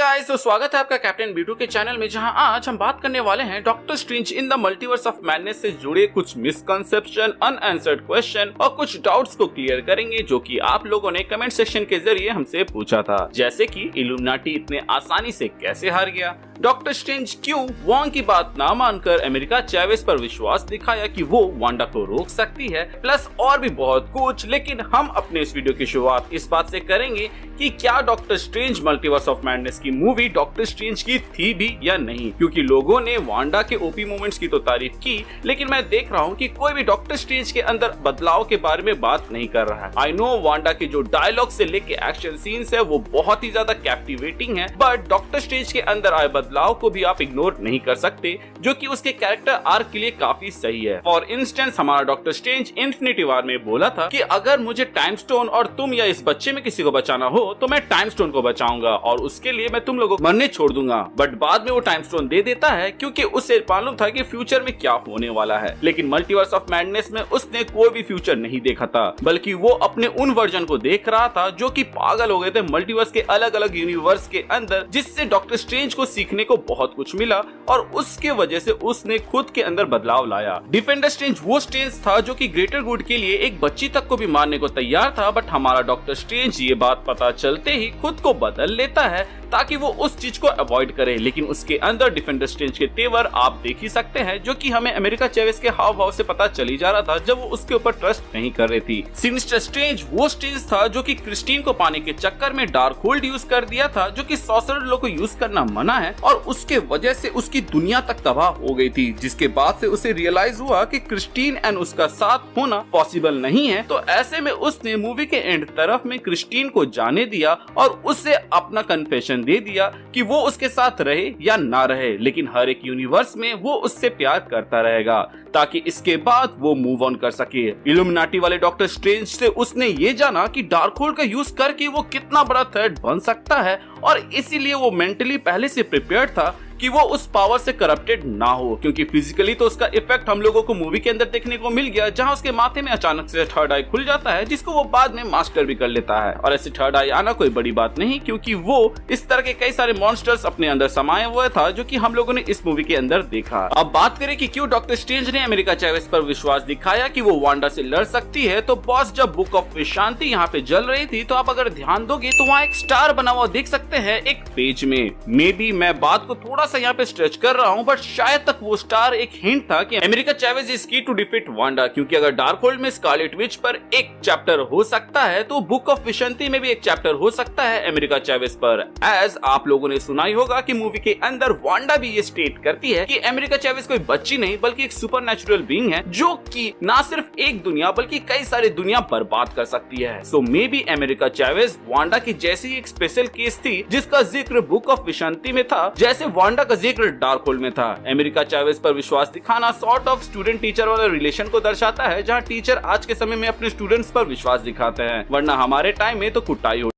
Guys, तो स्वागत है आपका कैप्टन B2 के चैनल में, जहां आज हम बात करने वाले हैं doctor strange in the multiverse of madness से जुड़े कुछ मिसकंसेप्शन, अनआंसर्ड क्वेश्चन और कुछ डाउट्स को क्लियर करेंगे जो कि आप लोगों ने कमेंट सेक्शन के जरिए हमसे पूछा था। जैसे कि इल्यूमिनाटी इतने आसानी से कैसे हार गया, डॉक्टर स्ट्रेंज क्यों वॉन्ग की बात ना मानकर अमेरिका चैवेज पर विश्वास दिखाया कि वो वांडा को रोक सकती है, प्लस और भी बहुत कुछ। लेकिन हम अपने इस वीडियो की शुरुआत इस बात से करेंगे कि क्या doctor strange multiverse of madness की मूवी डॉक्टर स्ट्रेंज की थी भी या नहीं, क्योंकि लोगों ने वांडा के ओपी मोमेंट्स की तो तारीफ की, लेकिन मैं देख रहा हूँ कि कोई भी डॉक्टर स्ट्रेंज के अंदर बदलाव के बारे में बात नहीं कर रहा है। आई नो वांडा के जो डायलॉग से लेके एक्शन सीन्स है वो बहुत ही ज्यादा कैप्टिवेटिंग है, बट डॉक्टर स्ट्रेंज के अंदर आए बदलाव को भी आप इग्नोर नहीं कर सकते, जो कि उसके कैरेक्टर आर्क के लिए काफी सही है। फॉर इंस्टेंस, हमारा डॉक्टर स्ट्रेंज इन्फिनिटी वॉर में बोला था कि अगर मुझे टाइम स्टोन और तुम या इस बच्चे में किसी को बचाना हो तो मैं टाइम स्टोन को बचाऊंगा और उसके लिए मैं तुम लोगों को मरने छोड़ दूंगा। बट बाद में वो टाइम स्टोन दे देता है क्योंकि उसे मालूम था कि फ्यूचर में क्या होने वाला है। लेकिन मल्टीवर्स ऑफ मैडनेस में उसने कोई भी फ्यूचर नहीं देखा था, बल्कि वो अपने उन वर्जन को देख रहा था जो कि पागल हो गए थे मल्टीवर्स के अलग अलग यूनिवर्स के अंदर, जिससे डॉक्टर स्ट्रेंज को सीखने को बहुत कुछ मिला और उसके वजह से उसने खुद के अंदर बदलाव लाया। डिफेंडर स्ट्रेंज वो स्ट्रेंज था जो कि ग्रेटर गुड के लिए एक बच्ची तक को भी मारने को तैयार था, बट हमारा डॉक्टर स्ट्रेंज ये बात पता चलते ही खुद को बदल लेता है ताकि वो उस चीज को अवॉइड करे। लेकिन उसके अंदर डिफेंडर स्ट्रेंज के तेवर आप देख ही सकते हैं, जो कि हमें अमेरिका चैवेज के हाव भाव से पता चली जा रहा था जब वो उसके ऊपर ट्रस्ट नहीं कर रही थी। सिनिस्टर स्ट्रेंज वो स्ट्रेंज था जो कि क्रिस्टीन को पाने के चक्कर में डार्क होल्ड यूज कर दिया था, जो कि सॉर्सरर लोग को यूज करना मना है, और उसके वजह से उसकी दुनिया तक तबाह हो गई थी। जिसके बाद से उसे रियलाइज हुआ कि क्रिस्टीन एंड उसका साथ होना पॉसिबल नहीं है। तो ऐसे में उसने मूवी के एंड तरफ में क्रिस्टीन को जाने दिया और उससे अपना कन्फेशन दे दिया कि वो उसके साथ रहे या ना रहे, लेकिन हर एक यूनिवर्स में वो उससे प्यार करता रहेगा ताकि इसके बाद वो मूव ऑन कर सके। इल्यूमिनाटी वाले डॉक्टर स्ट्रेंज से उसने ये जाना कि डार्क होल्ड का यूज करके वो कितना बड़ा थ्रेट बन सकता है, और इसीलिए वो मेंटली पहले से प्रिपेयर्ड था कि वो उस पावर से करप्टेड ना हो, क्योंकि फिजिकली तो उसका इफेक्ट हम लोगों को मूवी के अंदर देखने को मिल गया, जहां उसके माथे में अचानक से थर्ड आई खुल जाता है, जिसको वो बाद में मास्टर भी कर लेता है। और ऐसे थर्ड आई आना कोई बड़ी बात नहीं, क्योंकि वो इस तरह के कई सारे मॉन्स्टर्स अपने अंदर समाये हुए था, जो कि हम लोगों ने इस मूवी के अंदर देखा। अब बात करें कि क्यों डॉक्टर स्ट्रेंज ने अमेरिका चैवेज पर विश्वास दिखाया कि वो वांडा से लड़ सकती है। तो बॉस, जब बुक ऑफ विशांति यहाँ पे जल रही थी, तो आप अगर ध्यान दोगे तो वहाँ एक स्टार बना हुआ देख सकते हैं एक पेज में। मे बी मैं बात को थोड़ा सा यहाँ पे स्ट्रेच कर रहा हूँ, बट शायद तक वो स्टार एक हिंट था कि अमेरिका चैवेज इज की टू डिफीट वांडा, क्योंकि अगर डार्क होल्ड में स्कारलेट विच पर एक चैप्टर हो सकता है तो बुक ऑफ विशांति में भी एक चैप्टर हो सकता है अमेरिका चैवेज पर। एज आप लोगों ने सुना ही होगा कि मूवी के अंदर वांडा भी ये स्टेट करती है कि अमेरिका चैवेज कोई बच्ची नहीं बल्कि एक सुपरनैचुरल बीइंग है, जो कि ना सिर्फ एक दुनिया बल्कि कई सारी दुनिया बर्बाद कर सकती है। सो मे बी अमेरिका चैवेज वांडा की जैसी एक स्पेशल केस थी जिसका जिक्र बुक ऑफ विशांति में था, जैसे वांडा का जिक्र डार्क होल्ड में था। अमेरिका चैवेज पर विश्वास दिखाना सॉर्ट ऑफ स्टूडेंट टीचर वाला रिलेशन को दर्शाता है, जहां टीचर आज के समय में अपने स्टूडेंट्स पर विश्वास दिखाते हैं, वरना हमारे टाइम में तो कुटाई हो।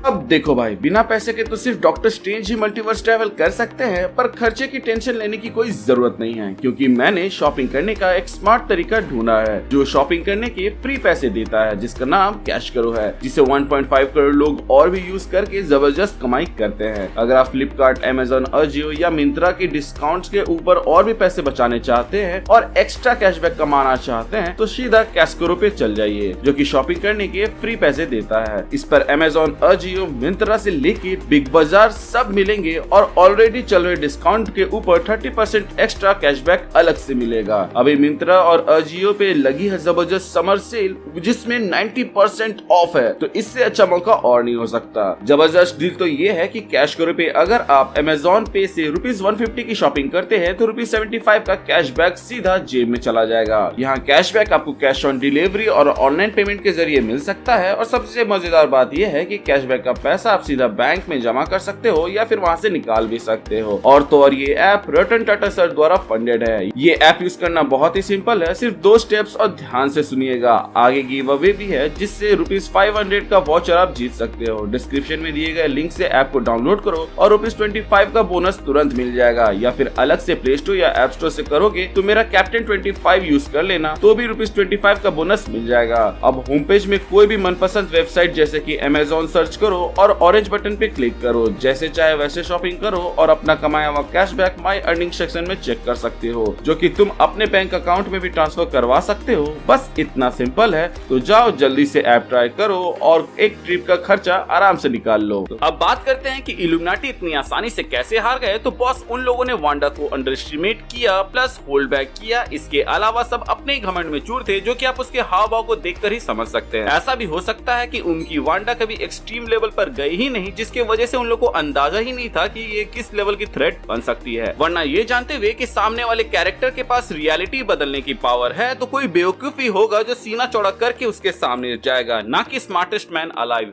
अब देखो भाई, बिना पैसे के तो सिर्फ डॉक्टर स्ट्रेंज ही मल्टीवर्स ट्रैवल कर सकते हैं, पर खर्चे की टेंशन लेने की कोई जरूरत नहीं है, क्योंकि मैंने शॉपिंग करने का एक स्मार्ट तरीका ढूंढा है जो शॉपिंग करने के फ्री पैसे देता है, जिसका नाम कैश करो है, जिसे 1.5 करोड़ लोग और भी यूज करके जबरदस्त कमाई करते हैं। अगर आप फ्लिपकार्ट, अमेजोन, अजियो या मिंत्रा के डिस्काउंट्स के ऊपर और भी पैसे बचाने चाहते हैं और एक्स्ट्रा कैशबैक कमाना चाहते हैं तो सीधा कैश करो पे चल जाइए, जो कि शॉपिंग करने के फ्री पैसे देता है। इस पर अमेजोन, अजियो, मिंत्रा से लेके बिग बाजार सब मिलेंगे और ऑलरेडी चल रहे डिस्काउंट के ऊपर 30% एक्स्ट्रा कैशबैक अलग से मिलेगा। अभी मिंत्रा और अजियो पे लगी है जबरदस्त समर सेल, जिसमें 90% ऑफ है, तो इससे अच्छा मौका और नहीं हो सकता। जबरदस्त डील तो ये है कि कैश करो पे अगर आप अमेजोन पे से ₹150 की शॉपिंग करते हैं तो ₹75 का कैशबैक सीधा जेब में चला जाएगा। यहाँ कैशबैक आपको कैश ऑन डिलीवरी और ऑनलाइन पेमेंट के जरिए मिल सकता है, और सबसे मजेदार बात यह है कि कैशबैक का पैसा आप सीधा बैंक में जमा कर सकते हो या फिर वहां से निकाल भी सकते हो। और तो और ये ऐप रतन टाटा सर द्वारा फंडेड है। ये ऐप यूज करना बहुत ही सिंपल है, सिर्फ 2 स्टेप्स और ध्यान से सुनिएगा। आगे गिव अवे भी है जिससे ₹500 का वाउचर आप जीत सकते हो। डिस्क्रिप्शन में दिए गए लिंक से ऐप को डाउनलोड करो और ₹25 का बोनस तुरंत मिल जाएगा, या फिर अलग से प्ले स्टोर या ऐप स्टोर से करोगे तो मेरा कैप्टन 25 यूज कर लेना तो भी ₹25 का बोनस मिल जाएगा। अब होम पेज में कोई भी मनपसंद वेबसाइट जैसे कि अमेजोन सर्च करो और ऑरेंज बटन पे क्लिक करो, जैसे चाहे वैसे शॉपिंग करो और अपना कमाया हुआ कैशबैक माई अर्निंग सेक्शन में चेक कर सकते हो, जो कि तुम अपने बैंक अकाउंट में भी ट्रांसफर करवा सकते हो। बस इतना सिंपल है, तो जाओ जल्दी से ऐप ट्राई करो और एक ट्रिप का खर्चा आराम से निकाल लो। अब बात करते हैं कि इल्यूमिनाटी इतनी आसानी से कैसे हार गए। तो बॉस उन लोगों ने वांडा को अंडर एस्टिमेट किया प्लस होल्ड बैक किया। इसके अलावा सब अपने घमंड में चूर थे, जो कि आप उसके हाव भाव को देखकर ही समझ सकते हैं। ऐसा भी हो सकता है कि उनकी वांडा कभी एक्सट्रीम लेवल पर गई ही नहीं, जिसके वजह से उन लोगों को अंदाजा ही नहीं था कि ये किस लेवल की थ्रेट बन सकती है। वरना ये जानते हुए कि सामने वाले कैरेक्टर के पास रियलिटी बदलने की पावर है, तो कोई बेवकूफ ही होगा जो सीना चौड़ा करके उसके सामने जाएगा, ना कि smartest man alive.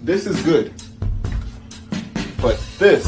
This is good, but this.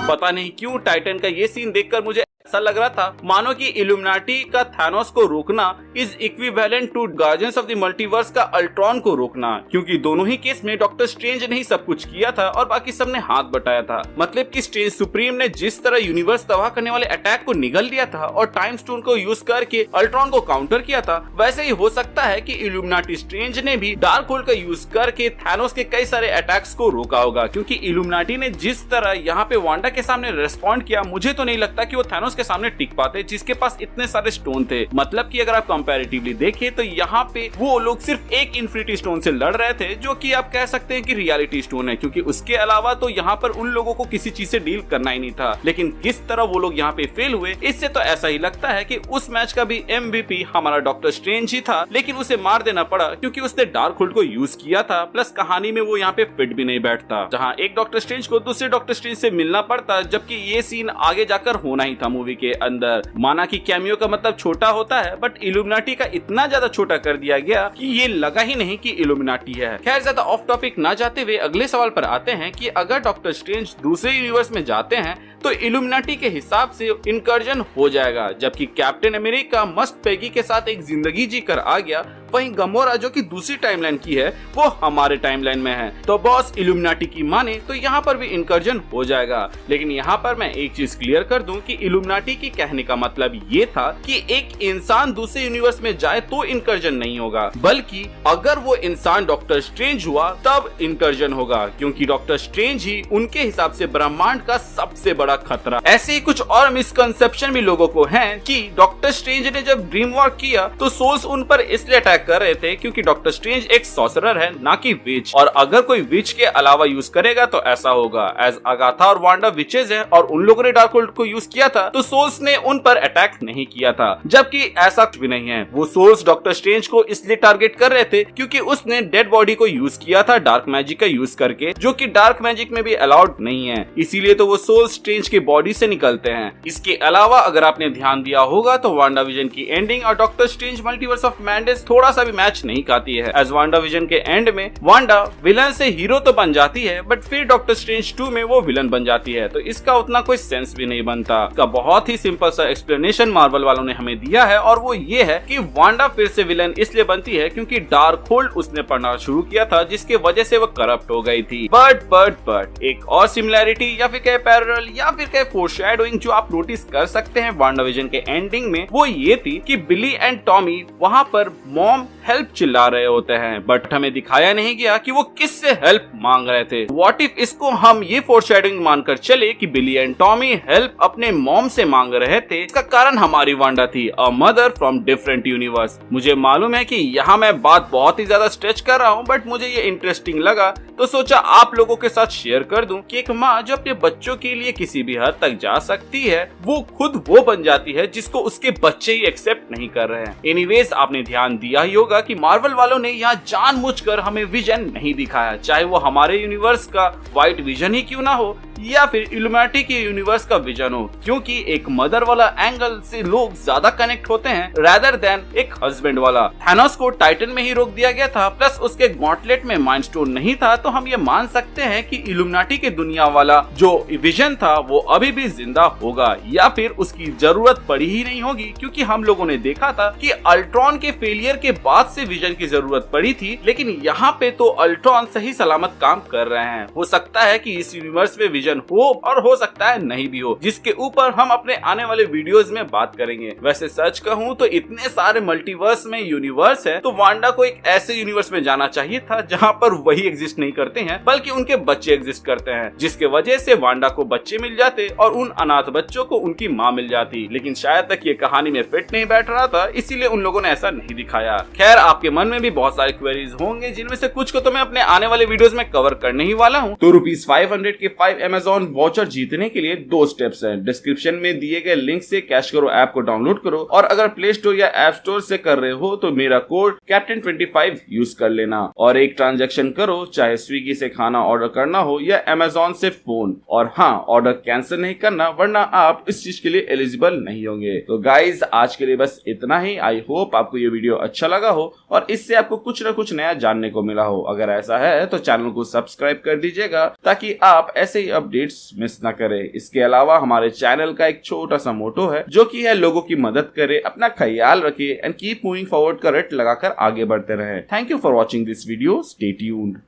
पता नहीं क्यों टाइटन का ये सीन देखकर मुझे ऐसा लग रहा था मानो कि इल्यूमिनाटी का थानोस को रोकना is equivalent to Guardians of the Multiverse का अल्ट्रॉन को रोकना, क्योंकि दोनों ही केस में डॉक्टर स्ट्रेंज ने ही सब कुछ किया था और बाकी सब ने हाथ बटाया था। मतलब कि स्ट्रेंज सुप्रीम ने जिस तरह यूनिवर्स तबाह करने वाले अटैक को निगल लिया था और टाइम स्टोन को यूज करके अल्ट्रॉन को काउंटर किया था, वैसे ही हो सकता है कि इल्यूमिनाटी स्ट्रेंज ने भी डार्क होल्ड का यूज करके थानोस के कई सारे अटैक्स को रोका होगा। क्योंकि इल्यूमिनाटी ने जिस तरह यहाँ पे वांडा के सामने रेस्पॉन्ड किया, मुझे तो नहीं लगता कि वो थानोस के सामने टिक पाते, जिसके पास इतने सारे स्टोन थे। मतलब कि अगर आप कंपैरेटिवली देखें तो यहाँ पे वो लोग सिर्फ एक इन्फिनिटी स्टोन से लड़ रहे थे, जो कि आप कह सकते हैं कि रियलिटी स्टोन है, क्योंकि उसके अलावा तो यहाँ पर उन लोगों को किसी चीज से डील करना ही नहीं था। लेकिन किस तरह वो लोग यहाँ पे फेल हुए, इससे तो ऐसा ही लगता है कि उस मैच का भी MVP हमारा डॉक्टर स्ट्रेंज ही था, लेकिन उसे मार देना पड़ा क्योंकि उसने डार्क होल्ड को यूज किया था। प्लस कहानी में वो यहाँ पे फिट भी नहीं बैठता, जहाँ एक डॉक्टर स्ट्रेंज को दूसरे डॉक्टर स्ट्रेंज से मिलना पड़ता, जबकि ये सीन आगे जाकर होना ही था मूवी के अंदर। माना कि कैमियो का मतलब छोटा होता है, बट इल्यूमिनाटी का इतना ज्यादा छोटा कर दिया गया कि ये लगा ही नहीं कि इल्यूमिनाटी है। खैर, ज्यादा ऑफ टॉपिक ना जाते हुए अगले सवाल पर आते हैं कि अगर डॉक्टर स्ट्रेंज दूसरे यूनिवर्स में जाते हैं तो इल्यूमिनाटी के हिसाब से इनकर्जन हो जाएगा, जबकि कैप्टन अमेरिका मस्ट पैगी के साथ एक जिंदगी जीकर आ गया। वहीं गमोरा जो कि दूसरी टाइमलाइन की है, वो हमारे टाइमलाइन में है। तो बॉस इल्यूमिनाटी की माने तो यहाँ पर भी इनकर्जन हो जाएगा। लेकिन यहाँ पर मैं एक चीज क्लियर कर दूं कि इल्यूमिनाटी की कहने का मतलब ये था कि एक इंसान दूसरे यूनिवर्स में जाए तो इनकर्जन नहीं होगा, बल्कि अगर वो इंसान डॉक्टर स्ट्रेंज हुआ तब इनकर्जन होगा, क्योंकि डॉक्टर स्ट्रेंज ही उनके हिसाब से ब्रह्मांड का सबसे बड़ा खतरा। ऐसे ही कुछ और मिसकंसेप्शन भी लोगों को हैं कि डॉक्टर स्ट्रेंज ने जब ड्रीम वॉक किया तो सोल्स उन पर इसलिए अटैक कर रहे थे क्योंकि डॉक्टर स्ट्रेंज एक सॉर्सरर है, ना कि विच। और अगर कोई विच के अलावा यूज करेगा तो ऐसा होगा, एज अगाथा और वांडा विचेज हैं और उन लोगों ने डार्क होल्ड को यूज किया था तो सोल्स ने उन पर अटैक नहीं किया था, जबकि ऐसा कुछ भी नहीं है। वो सोल्स डॉक्टर स्ट्रेंज को इसलिए टारगेट कर रहे थे क्योंकि उसने डेड बॉडी को यूज किया था डार्क मैजिक का यूज करके, जो कि डार्क मैजिक में भी अलाउड नहीं है। इसीलिए तो वो सोल्स स्ट्रेंज के बॉडी से निकलते हैं। इसके अलावा अगर आपने ध्यान दिया होगा तो वांडा विजन की एंडिंग और doctor strange multiverse of madness थोड़ा सा भी मैच नहीं खाती है। एज वांडा विजन के एंड में वांडा विलन से हीरो तो बन जाती है, बट फिर डॉक्टर स्ट्रेंज 2 में वो विलन बन जाती है, तो इसका उतना कोई सेंस भी नहीं बनता। इसका बहुत ही सिंपल सा एक्सप्लेनेशन मार्वल वालों ने हमें दिया है, और वो ये है कि वांडा फिर से विलन इसलिए बनती है क्योंकि डार्क होल्ड उसने पढ़ना शुरू किया था, जिसके वजह से वो करप्ट हो गई थी। बट एक और सिमिलैरिटी या फिर कहे पैरेलल या फिर कहे फोरशैडोइंग जो आप नोटिस कर सकते हैं वांडाविजन के एंडिंग में, वो ये थी कि बिली एंड टॉमी वहां पर मॉम हेल्प चिल्ला रहे होते हैं, बट हमें दिखाया नहीं गया कि वो किससे हेल्प मांग रहे थे। व्हाट इफ इसको हम ये फोरशैडोइंग मानकर चले कि बिली एंड टॉमी हेल्प अपने मॉम से मांग रहे थे, इसका कारण हमारी वांडा थी, a mother from different universe. मुझे मालूम है कि यहाँ मैं बात बहुत ही ज्यादा स्ट्रेच कर रहा हूँ, बट मुझे ये इंटरेस्टिंग लगा तो सोचा आप लोगों के साथ शेयर कर दूं कि एक माँ जो अपने बच्चों के लिए किसी भी हद तक जा सकती है, वो खुद वो बन जाती है जिसको उसके बच्चे ही एक्सेप्ट नहीं कर रहे हैं। एनीवेज, आपने ध्यान दिया ही होगा कि मार्वल वालों ने यहाँ जानबूझकर हमें विजन नहीं दिखाया, चाहे वो हमारे यूनिवर्स का व्हाइट विजन ही क्यों ना हो या फिर इल्यूमिनाटी के यूनिवर्स का विजन हो, क्योंकि एक मदर वाला एंगल से लोग ज्यादा कनेक्ट होते हैं रादर देन एक हस्बैंड वाला। थानोस को टाइटन में ही रोक दिया गया था, प्लस उसके गॉन्टलेट में माइंड स्टोन नहीं था, तो हम ये मान सकते हैं कि इल्यूमिनाटी के दुनिया वाला जो विजन था वो अभी भी जिंदा होगा, या फिर उसकी जरूरत पड़ी ही नहीं होगी, क्योंकि हम लोगों ने देखा था कि अल्ट्रॉन के फेलियर के बाद से विजन की जरूरत पड़ी थी, लेकिन यहाँ पे तो अल्ट्रॉन सही सलामत काम कर रहे हैं। हो सकता है कि इस यूनिवर्स में रीजन हो और हो सकता है नहीं भी हो, जिसके ऊपर हम अपने आने वाले वीडियोस में बात करेंगे। वैसे सच कहूँ तो इतने सारे मल्टीवर्स में यूनिवर्स है, तो वांडा को एक ऐसे यूनिवर्स में जाना चाहिए था जहाँ पर वही एग्जिस्ट नहीं करते हैं बल्कि उनके बच्चे एग्जिस्ट करते हैं, जिसके वजह से वांडा को बच्चे मिल जाते और उन अनाथ बच्चों को उनकी माँ मिल जाती। लेकिन शायद तक ये कहानी में फिट नहीं बैठ रहा था, इसीलिए उन लोगों ने ऐसा नहीं दिखाया। खैर, आपके मन में भी बहुत सारे क्वेरीज होंगे, जिनमें से कुछ को तो मैं अपने आने वाले वीडियोस में कवर करने ही वाला हूँ। तो ₹500 के 5 Amazon वाउचर जीतने के लिए 2 स्टेप्स हैं। डिस्क्रिप्शन में दिए गए लिंक से कैश करो ऐप को डाउनलोड करो, और अगर प्ले स्टोर या ऐप स्टोर से कर रहे हो तो मेरा कोड कैप्टन25 यूज कर लेना, और एक ट्रांजैक्शन करो, चाहे स्विगी से खाना ऑर्डर करना हो या Amazon से फोन। और हाँ, ऑर्डर कैंसिल नहीं करना, वरना आप इस चीज के लिए एलिजिबल नहीं होंगे। तो गाइज, आज के लिए बस इतना ही। आई होप आपको ये वीडियो अच्छा लगा हो और इससे आपको कुछ न कुछ नया जानने को मिला हो। अगर ऐसा है तो चैनल को सब्सक्राइब कर दीजिएगा ताकि आप ऐसे ही अपडेट्स मिस ना करें। इसके अलावा हमारे चैनल का एक छोटा सा मोटो है, जो कि है लोगों की मदद करे, अपना ख्याल रखे एंड कीप मूविंग फॉरवर्ड का रट लगाकर आगे बढ़ते रहे। Thank you for watching this video. Stay tuned.